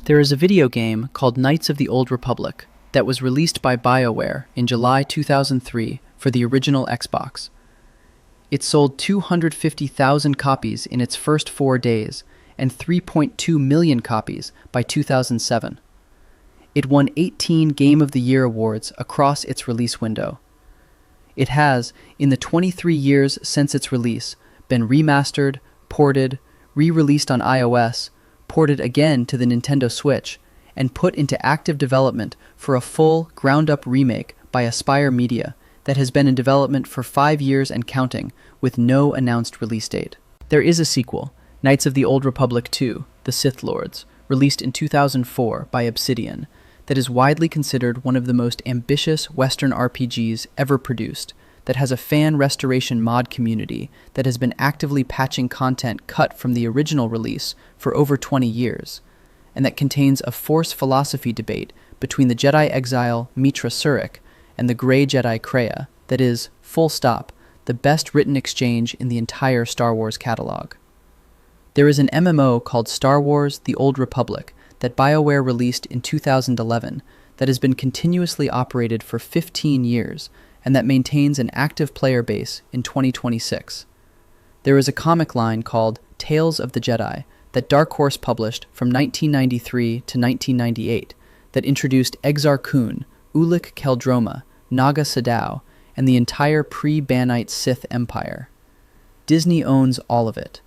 There is a video game called Knights of the Old Republic that was released by BioWare in July 2003 for the original Xbox. It sold 250,000 copies in its first 4 days and 3.2 million copies by 2007. It won 18 Game of the Year awards across its release window. It has, in the 23 years since its release, been remastered, ported, re-released on iOS, ported again to the Nintendo Switch, and put into active development for a full, ground-up remake by Aspyr Media that has been in development for 5 years and counting, with no announced release date. There is a sequel, Knights of the Old Republic 2, The Sith Lords, released in 2004 by Obsidian, that is widely considered one of the most ambitious Western RPGs ever produced, that has a fan restoration mod community that has been actively patching content cut from the original release for over 20 years, and that contains a Force philosophy debate between the Jedi exile Mitra Surik and the Grey Jedi Kreia that is, full stop, the best written exchange in the entire Star Wars catalog. There is an MMO called Star Wars: The Old Republic that BioWare released in 2011 that has been continuously operated for 15 years and that maintains an active player base in 2026. There is a comic line called Tales of the Jedi that Dark Horse published from 1993 to 1998 that introduced Exar Kun, Ulic Qel-Droma, Naga Sadow, and the entire pre-Banite Sith Empire. Disney owns all of it.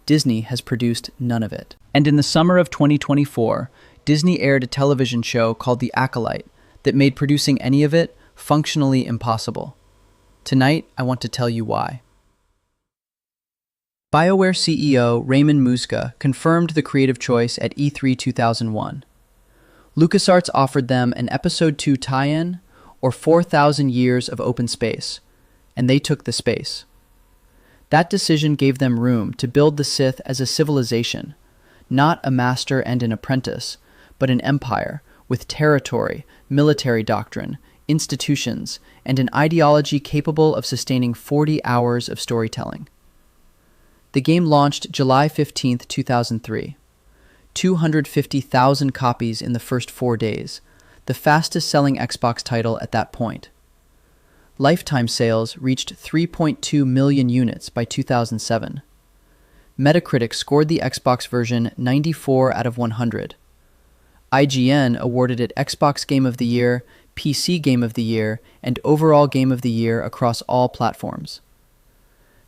Disney has produced none of it. And in the summer of 2024, Disney aired a television show called The Acolyte that made producing any of it functionally impossible. Tonight, I want to tell you why. BioWare CEO Raymond Muska confirmed the creative choice at E3 2001. LucasArts offered them an Episode 2 tie-in or 4,000 years of open space, and they took the space. That decision gave them room to build the Sith as a civilization, not a master and an apprentice, but an empire with territory, military doctrine, institutions, and an ideology capable of sustaining 40 hours of storytelling. The game launched July 15, 2003. 250,000 copies in the first 4 days, the fastest-selling Xbox title at that point. Lifetime sales reached 3.2 million units by 2007. Metacritic scored the Xbox version 94 out of 100. IGN awarded it Xbox Game of the Year, PC Game of the Year, and Overall Game of the Year across all platforms.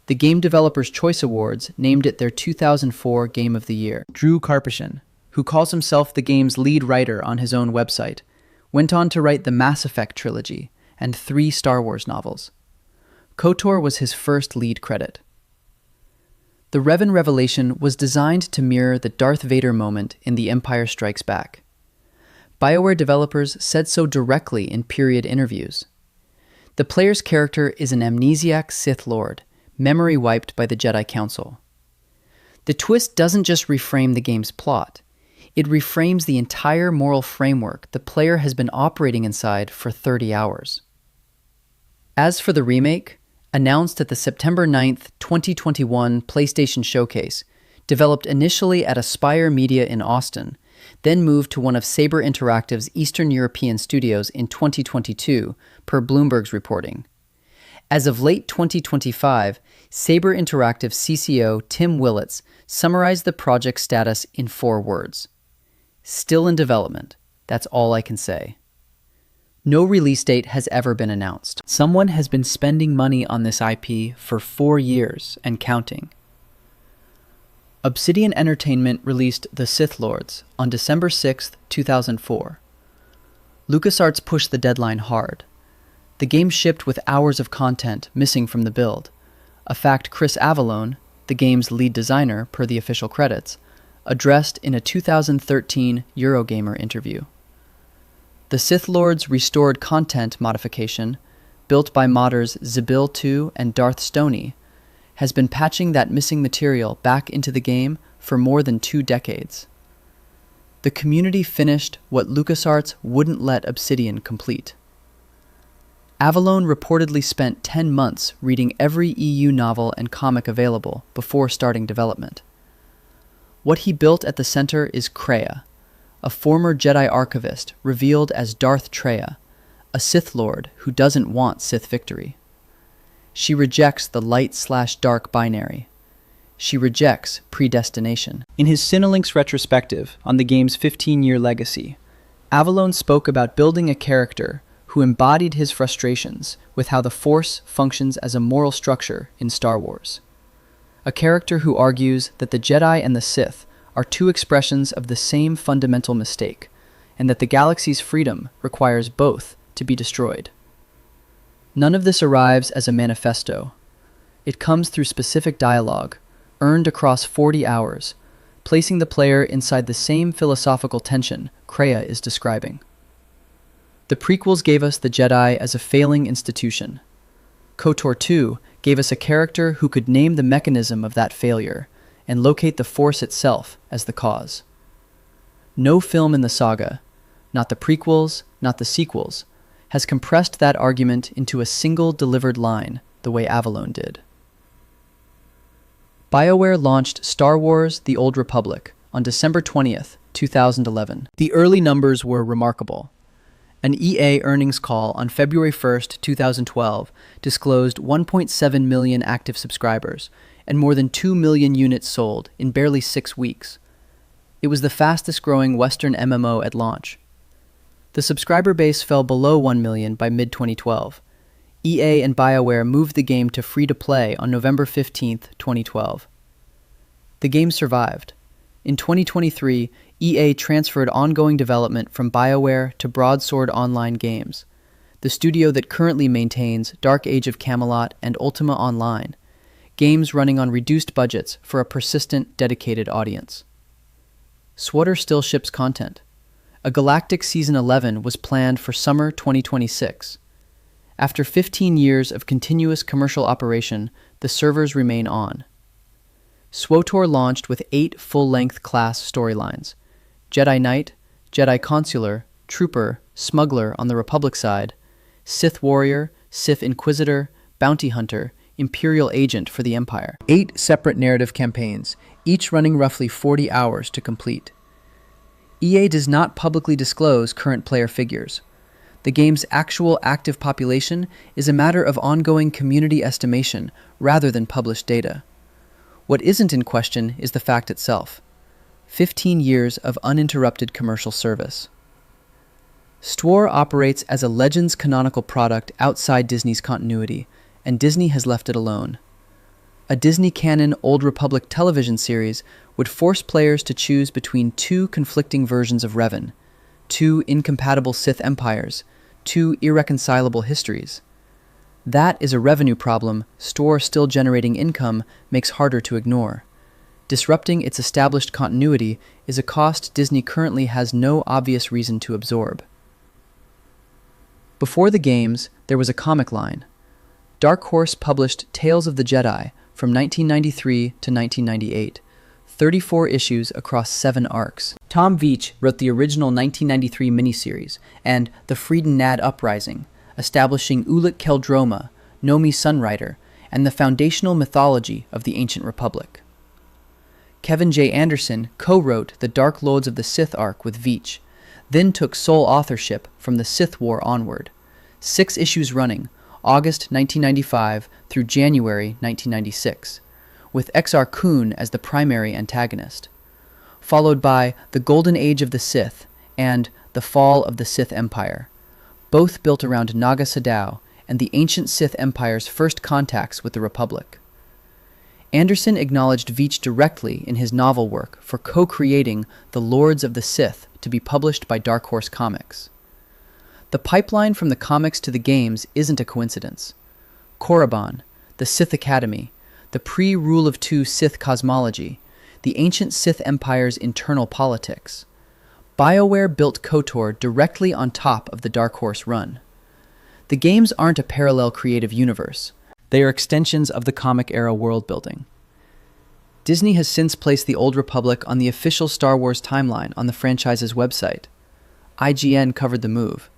The Game Developers' Choice Awards named it their 2004 Game of the Year. Drew Karpyshyn, who calls himself the game's lead writer on his own website, went on to write the Mass Effect trilogy and 3 Star Wars novels. KOTOR was his first lead credit. The Revan Revelation was designed to mirror the Darth Vader moment in The Empire Strikes Back. BioWare developers said so directly in period interviews. The player's character is an amnesiac Sith Lord, memory wiped by the Jedi Council. The twist doesn't just reframe the game's plot, it reframes the entire moral framework the player has been operating inside for 30 hours. As for the remake, announced at the September 9th, 2021 PlayStation Showcase, developed initially at Aspyr Media in Austin, then moved to one of Saber Interactive's Eastern European studios in 2022, per Bloomberg's reporting. As of late 2025, Saber Interactive CCO Tim Willits summarized the project status in 4 words. Still in development. That's all I can say. No release date has ever been announced. Someone has been spending money on this IP for 4 years and counting. Obsidian Entertainment released The Sith Lords on December 6, 2004. LucasArts pushed the deadline hard. The game shipped with hours of content missing from the build, a fact Chris Avallone, the game's lead designer per the official credits, addressed in a 2013 Eurogamer interview. The Sith Lords restored content modification, built by modders Zabil2 and Darth Stoney, has been patching that missing material back into the game for more than 2 decades. The community finished what LucasArts wouldn't let Obsidian complete. Avallone reportedly spent 10 months reading every EU novel and comic available before starting development. What he built at the center is Kreia, a former Jedi archivist revealed as Darth Traya, a Sith Lord who doesn't want Sith victory. She rejects the light/dark binary. She rejects predestination. In his Cinelinx retrospective on the game's 15-year legacy, Avallone spoke about building a character who embodied his frustrations with how the Force functions as a moral structure in Star Wars. A character who argues that the Jedi and the Sith are two expressions of the same fundamental mistake, and that the galaxy's freedom requires both to be destroyed. None of this arrives as a manifesto. It comes through specific dialogue, earned across 40 hours, placing the player inside the same philosophical tension Kreia is describing. The prequels gave us the Jedi as a failing institution. KOTOR 2 gave us a character who could name the mechanism of that failure and locate the Force itself as the cause. No film in the saga, not the prequels, not the sequels, has compressed that argument into a single delivered line the way Avallone did. BioWare launched Star Wars: The Old Republic on December 20th, 2011. The early numbers were remarkable. An EA earnings call on February 1st, 2012 disclosed 1.7 million active subscribers and more than 2 million units sold in barely 6 weeks. It was the fastest-growing Western MMO at launch. The subscriber base fell below 1 million by mid-2012. EA and BioWare moved the game to free-to-play on November 15, 2012. The game survived. In 2023, EA transferred ongoing development from BioWare to Broadsword Online Games, the studio that currently maintains Dark Age of Camelot and Ultima Online, games running on reduced budgets for a persistent, dedicated audience. SWTOR still ships content. A Galactic Season 11 was planned for summer 2026. After 15 years of continuous commercial operation, the servers remain on. SWTOR launched with 8 full-length class storylines: Jedi Knight, Jedi Consular, Trooper, Smuggler on the Republic side, Sith Warrior, Sith Inquisitor, Bounty Hunter, Imperial Agent for the Empire. 8 separate narrative campaigns, each running roughly 40 hours to complete. EA does not publicly disclose current player figures. The game's actual active population is a matter of ongoing community estimation rather than published data. What isn't in question is the fact itself: 15 years of uninterrupted commercial service. SWTOR operates as a Legends canonical product outside Disney's continuity, and Disney has left it alone. A Disney canon Old Republic television series would force players to choose between 2 conflicting versions of Revan, 2 incompatible Sith empires, 2 irreconcilable histories. That is a revenue problem SWTOR still generating income makes harder to ignore. Disrupting its established continuity is a cost Disney currently has no obvious reason to absorb. Before the games, there was a comic line. Dark Horse published Tales of the Jedi from 1993 to 1998, 34 issues across 7 arcs. Tom Veitch wrote the original 1993 miniseries and The Freeden Nad Uprising, establishing Ulic Qel-Droma, Nomi Sunrider, and the foundational mythology of the Ancient Republic. Kevin J. Anderson co-wrote the Dark Lords of the Sith arc with Veitch, then took sole authorship from the Sith War onward. 6 issues running, August 1995 through January 1996, with Exar Kun as the primary antagonist, followed by The Golden Age of the Sith and The Fall of the Sith Empire, both built around Naga Sadow and the ancient Sith Empire's first contacts with the Republic. Anderson acknowledged Veitch directly in his novel work for co-creating The Lords of the Sith to be published by Dark Horse Comics. The pipeline from the comics to the games isn't a coincidence. Korriban, the Sith Academy, the pre-Rule of Two Sith cosmology, the ancient Sith Empire's internal politics. BioWare built KOTOR directly on top of the Dark Horse run. The games aren't a parallel creative universe. They are extensions of the comic-era world-building. Disney has since placed the Old Republic on the official Star Wars timeline on the franchise's website. IGN covered the move.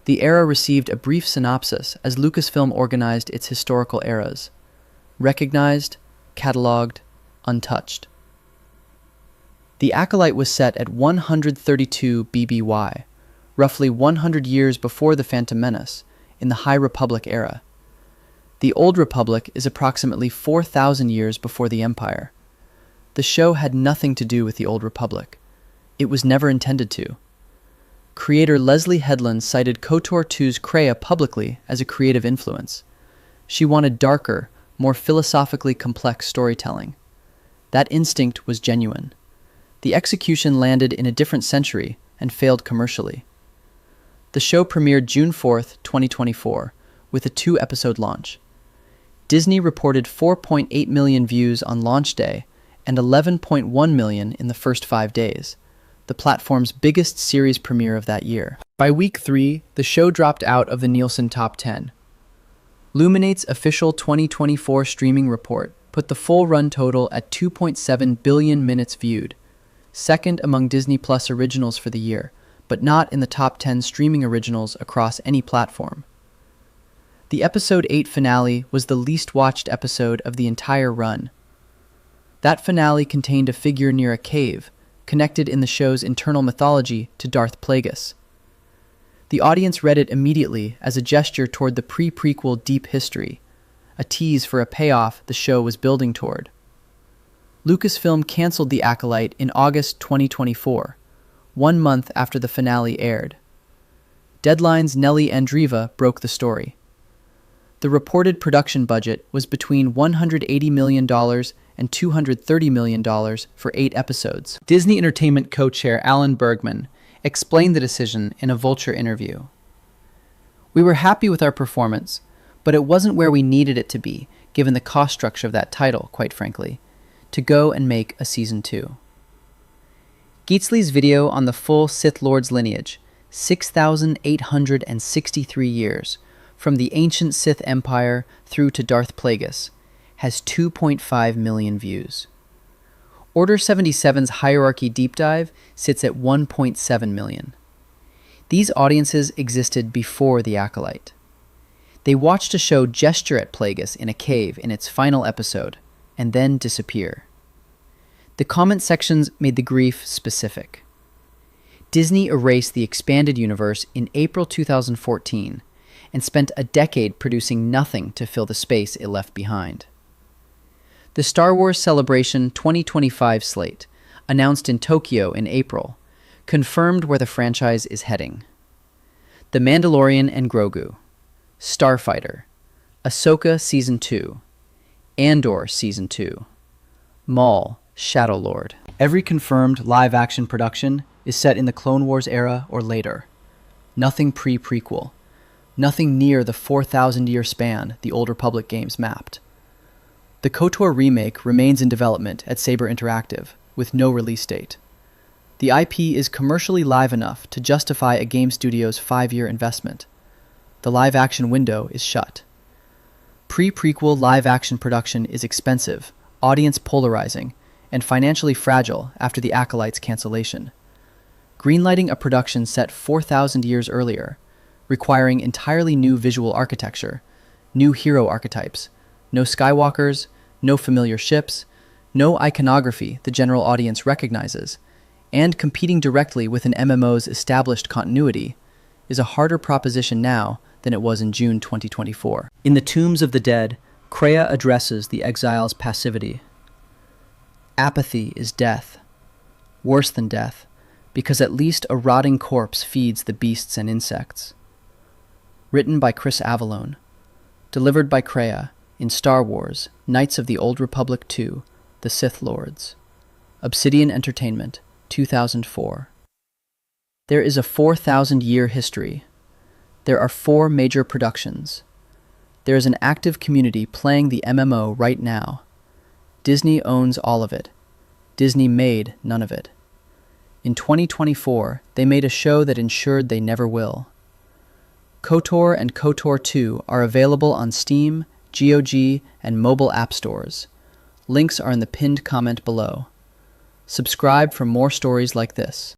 The era received a brief synopsis as Lucasfilm organized its historical eras. Recognized, cataloged, untouched. The Acolyte was set at 132 BBY, roughly 100 years before the Phantom Menace, in the High Republic era. The Old Republic is approximately 4,000 years before the Empire. The show had nothing to do with the Old Republic. It was never intended to. Creator Leslie Headland cited KOTOR 2's Kreia publicly as a creative influence. She wanted darker, more philosophically complex storytelling. That instinct was genuine. The execution landed in a different century and failed commercially. The show premiered June 4, 2024, with a 2-episode launch. Disney reported 4.8 million views on launch day and 11.1 million in the first 5 days, the platform's biggest series premiere of that year. By week 3, the show dropped out of the Nielsen Top 10. Luminate's official 2024 streaming report put the full run total at 2.7 billion minutes viewed, second among Disney Plus originals for the year, but not in the top 10 streaming originals across any platform. The episode 8 finale was the least watched episode of the entire run. That finale contained a figure near a cave, connected in the show's internal mythology to Darth Plagueis. The audience read it immediately as a gesture toward the pre-prequel deep history, a tease for a payoff the show was building toward. Lucasfilm canceled The Acolyte in August 2024, 1 month after the finale aired. Deadline's Nelly Andreeva broke the story. The reported production budget was between $180 million and $230 million for 8 episodes. Disney Entertainment co-chair Alan Bergman explained the decision in a Vulture interview. "We were happy with our performance, but it wasn't where we needed it to be, given the cost structure of that title, quite frankly, to go and make a season 2. Geetsley's video on the full Sith Lord's lineage, 6,863 years, from the ancient Sith Empire through to Darth Plagueis, has 2.5 million views. Order 77's Hierarchy Deep Dive sits at 1.7 million. These audiences existed before The Acolyte. They watched a show gesture at Plagueis in a cave in its final episode, and then disappear. The comment sections made the grief specific. Disney erased the expanded universe in April 2014 and spent a decade producing nothing to fill the space it left behind. The Star Wars Celebration 2025 slate, announced in Tokyo in April, confirmed where the franchise is heading. The Mandalorian and Grogu, Starfighter, Ahsoka Season 2, Andor Season 2, Maul, Shadow Lord. Every confirmed live-action production is set in the Clone Wars era or later. Nothing pre-prequel. Nothing near the 4,000-year span the Old Republic games mapped. The KOTOR remake remains in development at Saber Interactive, with no release date. The IP is commercially live enough to justify a game studio's 5-year investment. The live-action window is shut. Pre-prequel live-action production is expensive, audience polarizing, and financially fragile after The Acolyte's cancellation. Greenlighting a production set 4,000 years earlier, requiring entirely new visual architecture, new hero archetypes, no Skywalkers, no familiar ships, no iconography the general audience recognizes, and competing directly with an MMO's established continuity, is a harder proposition now than it was in June 2024. In the Tombs of the Dead, Kreia addresses the exile's passivity. Apathy is death. Worse than death, because at least a rotting corpse feeds the beasts and insects. Written by Chris Avallone. Delivered by Kreia in Star Wars, Knights of the Old Republic 2, The Sith Lords. Obsidian Entertainment, 2004. There is a 4,000-year history. There are 4 major productions. There is an active community playing the MMO right now. Disney owns all of it. Disney made none of it. In 2024, they made a show that ensured they never will. KOTOR and KOTOR 2 are available on Steam, GOG, and mobile app stores. Links are in the pinned comment below. Subscribe for more stories like this.